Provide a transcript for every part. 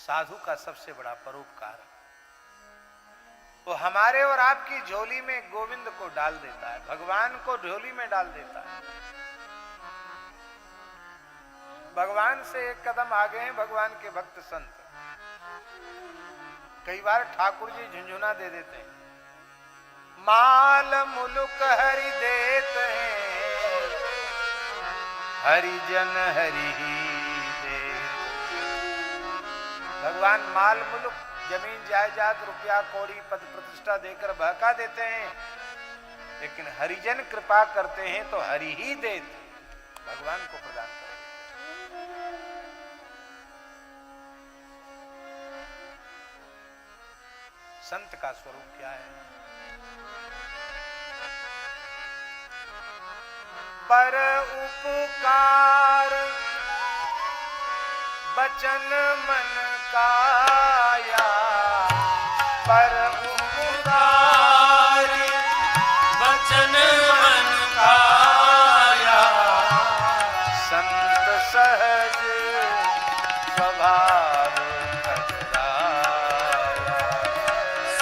साधु का सबसे बड़ा परोपकार, वो हमारे और आपकी झोली में गोविंद को डाल देता है, भगवान को झोली में डाल देता है। भगवान से एक कदम आगे हैं भगवान के भक्त संत। कई बार ठाकुर जी झुंझुना दे देते हैं, माल मुलुक हरि देत हैं, हरिजन हरि ही देत। भगवान माल मुलुक, जमीन जायदाद, रुपया कौड़ी, पद प्रतिष्ठा देकर बहका देते हैं, लेकिन हरिजन कृपा करते हैं तो हरि ही देत, भगवान को प्रदान करते। संत का स्वरूप क्या है? पर उपकार बचन मन काया, पर उपकार बचन मन काया, संत सहज स्वभाव खगराया,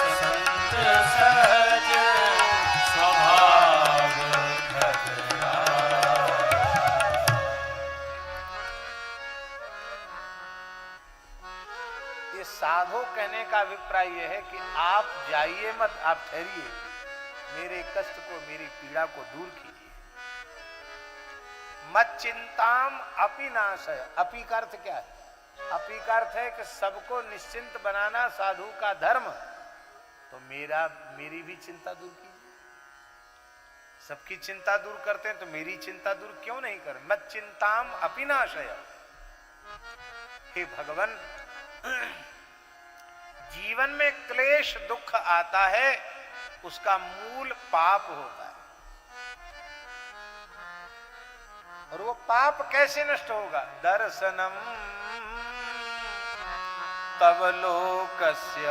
संत सहज स्वभाव खगराया। ये साधु कहने का अभिप्राय यह है कि आप जाइए मत, आप ठहरिए, मेरे कष्ट को, मेरी पीड़ा को दूर कीजिए। मत चिंताम अपि नाशय। अपि का अर्थ क्या है? अपि का अर्थ है कि सबको निश्चिंत बनाना साधु का धर्म, तो मेरी भी चिंता दूर कीजिए। सबकी चिंता दूर करते हैं तो मेरी चिंता दूर क्यों नहीं कर? मत चिंताम अपि नाशय। हे भगवान, जीवन में क्लेश दुख आता है, उसका मूल पाप होता है, और वो पाप कैसे नष्ट होगा? दर्शनम तव लोकस्य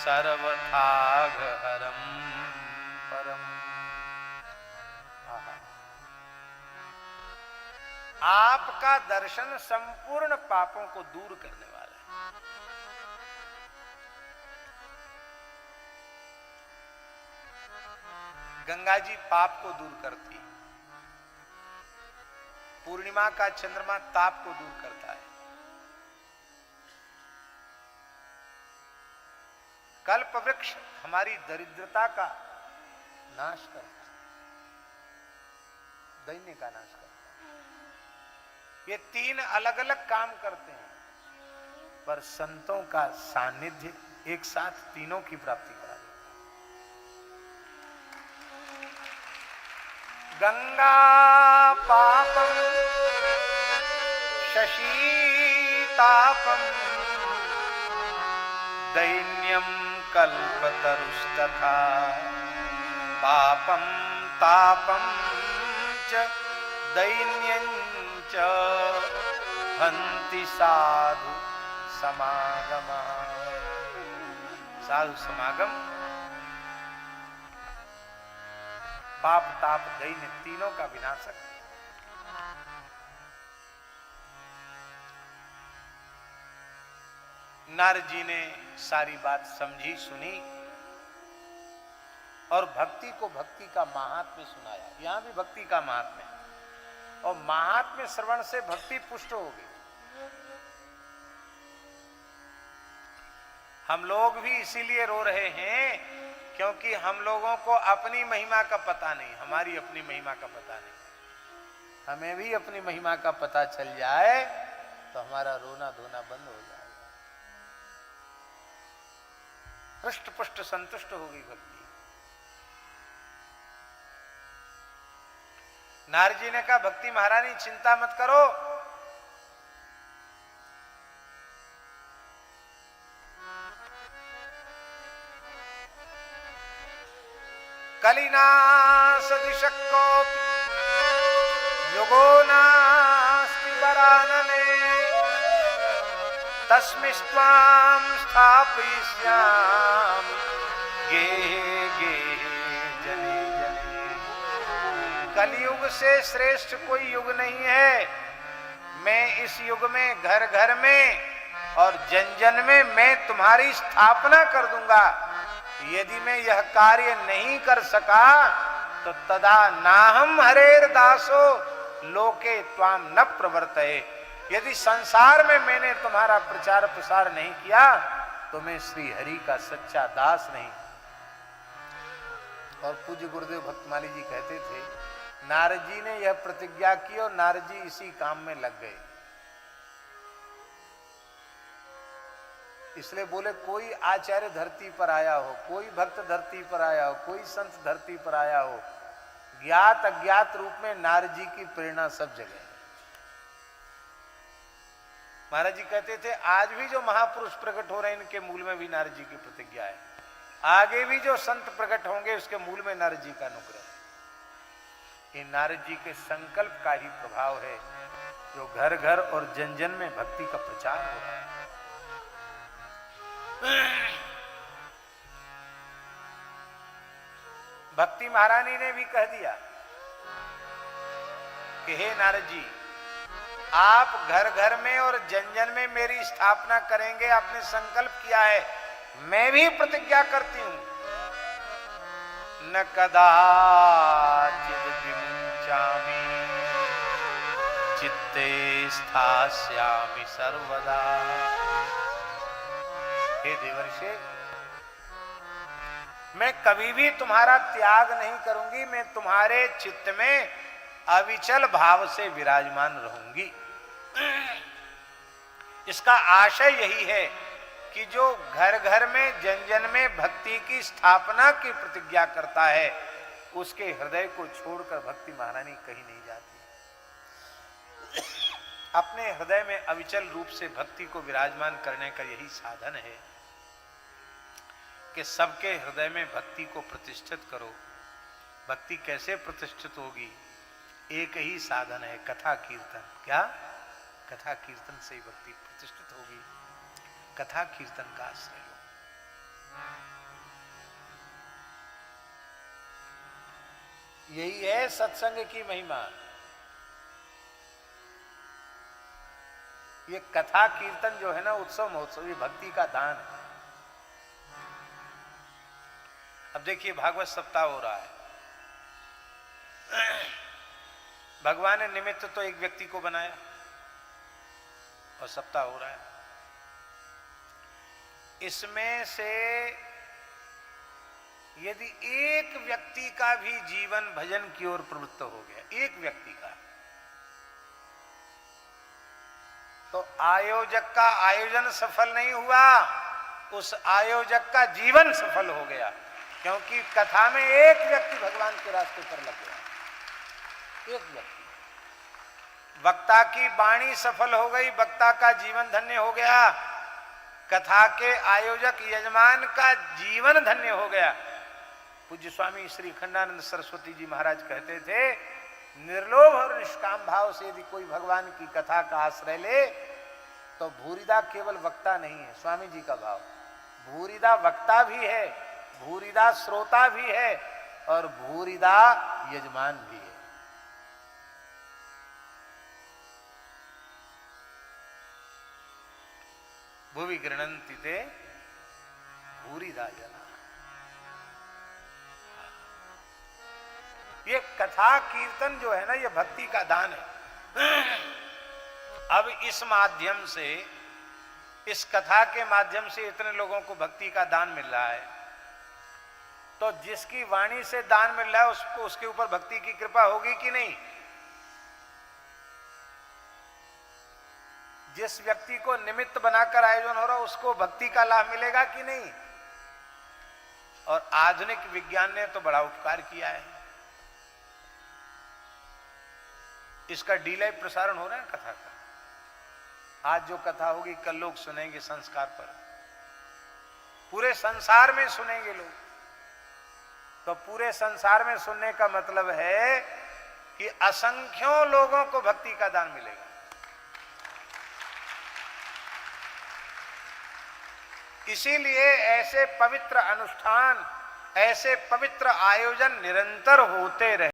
सर्वथाघ हरम परम। आपका दर्शन संपूर्ण पापों को दूर करने वाला है। गंगा जी पाप को दूर करती है, पूर्णिमा का चंद्रमा ताप को दूर करता है, कल्प वृक्ष हमारी दरिद्रता का नाश करता है, दैन्य का नाश करता है। ये तीन अलग अलग काम करते हैं, पर संतों का सानिध्य एक साथ तीनों की प्राप्ति करा देता है। गंगा पापम शशि तापम दैन्यम कल्पतरुस्तथा पापम तापम च दैन्यं च हन्ति साधु समागम। साधु समागम पाप ताप दैन्य तीनों का विनाशक। नारद जी ने सारी बात समझी सुनी और भक्ति को भक्ति का महात्म्य सुनाया। यहां भी भक्ति का महात्म्य, और महात्म्य श्रवण से भक्ति पुष्ट होगी। हम लोग भी इसीलिए रो रहे हैं क्योंकि हम लोगों को अपनी महिमा का पता नहीं, हमारी अपनी महिमा का पता नहीं। हमें भी अपनी महिमा का पता चल जाए तो हमारा रोना धोना बंद हो जाएगा, हृष्ट पुष्ट संतुष्ट होगी भक्ति। नारद जी ने कहा, भक्ति महारानी चिंता मत करो, कलिनासदृशः कोऽपि युगो नास्ति वरानने तस्मिस्त्वां स्थापयिष्यामि गेहे गेहे जने जने। कलयुग से श्रेष्ठ कोई युग नहीं है। मैं इस युग में घर घर में और जन जन में मैं तुम्हारी स्थापना कर दूंगा। यदि मैं यह कार्य नहीं कर सका तो तदा नाहम हरेर दासो लोके त्वाम न प्रवर्तये। यदि संसार में मैंने तुम्हारा प्रचार प्रसार नहीं किया तो मैं श्री हरि का सच्चा दास नहीं। और पूज्य गुरुदेव भक्तमाली जी कहते थे, नारद जी ने यह प्रतिज्ञा की और नारद जी इसी काम में लग गए। इसलिए बोले कोई आचार्य धरती पर आया हो, कोई भक्त धरती पर आया हो, कोई संत धरती पर आया हो, ज्ञात अज्ञात रूप में नारद जी की प्रेरणा सब जगह है। महाराज जी कहते थे आज भी जो महापुरुष प्रकट हो रहे हैं इनके मूल में भी नारद जी की प्रतिज्ञा है। आगे भी जो संत प्रकट होंगे उसके मूल में नारद जी का अनुग्रह है। ये नारद जी के संकल्प का ही प्रभाव है जो घर घर और जन जन में भक्ति का प्रचार हो रहा है। भक्ति महारानी ने भी कह दिया कि हे नारद जी, आप घर घर में और जन जन में मेरी स्थापना करेंगे, आपने संकल्प किया है, मैं भी प्रतिज्ञा करती हूं, न कदाचित् विमुञ्चामि चित्ते स्थास्यामि सर्वदा। हे देवर्षि, मैं कभी भी तुम्हारा त्याग नहीं करूंगी, मैं तुम्हारे चित्त में अविचल भाव से विराजमान रहूंगी। इसका आशय यही है कि जो घर घर में जन जन में भक्ति की स्थापना की प्रतिज्ञा करता है उसके हृदय को छोड़कर भक्ति महारानी कहीं नहीं जाती। अपने हृदय में अविचल रूप से भक्ति को विराजमान करने का यही साधन है कि सबके हृदय में भक्ति को प्रतिष्ठित करो। भक्ति कैसे प्रतिष्ठित होगी? एक ही साधन है, कथा कीर्तन। क्या? कथा कीर्तन से ही भक्ति प्रतिष्ठित होगी। कथा कीर्तन का आश्रय लो। यही है सत्संग की महिमा। ये कथा कीर्तन जो है ना, उत्सव महोत्सव, ये भक्ति का दान है। अब देखिए भागवत सप्ताह हो रहा है। भगवान ने निमित्त तो एक व्यक्ति को बनाया और सप्ताह हो रहा है। इसमें से यदि एक व्यक्ति का भी जीवन भजन की ओर प्रवृत्त हो गया, एक व्यक्ति का, तो आयोजक का आयोजन सफल नहीं हुआ, उस आयोजक का जीवन सफल हो गया। क्योंकि कथा में एक व्यक्ति भगवान के रास्ते पर लग गया, एक व्यक्ति। वक्ता की वाणी सफल हो गई, वक्ता का जीवन धन्य हो गया। कथा के आयोजक यजमान का जीवन धन्य हो गया। पूज्य स्वामी श्री खंडानंद सरस्वती जी महाराज कहते थे, निर्लोभ और निष्काम भाव से यदि कोई भगवान की कथा का आश्रय ले तो भूरिदा केवल वक्ता नहीं है, स्वामी जी का भाव, भूरिदा वक्ता भी है, भूरिदा श्रोता भी है और भूरिदा यजमान भी है। भुवि गृह्णन्ति ते भूरिदा जना। ये कथा कीर्तन जो है ना, ये भक्ति का दान है। अब इस माध्यम से, इस कथा के माध्यम से इतने लोगों को भक्ति का दान मिल रहा है, तो जिसकी वाणी से दान मिल रहा है उसको, उसके ऊपर भक्ति की कृपा होगी कि नहीं? जिस व्यक्ति को निमित्त बनाकर आयोजन हो रहा है उसको भक्ति का लाभ मिलेगा कि नहीं? और आधुनिक विज्ञान ने तो बड़ा उपकार किया है। इसका डिले प्रसारण हो रहा है कथा का। आज जो कथा होगी कल लोग सुनेंगे संस्कार पर, पूरे संसार में सुनेंगे लोग। तो पूरे संसार में सुनने का मतलब है कि असंख्यों लोगों को भक्ति का दान मिलेगा। इसीलिए ऐसे पवित्र अनुष्ठान, ऐसे पवित्र आयोजन निरंतर होते रहे।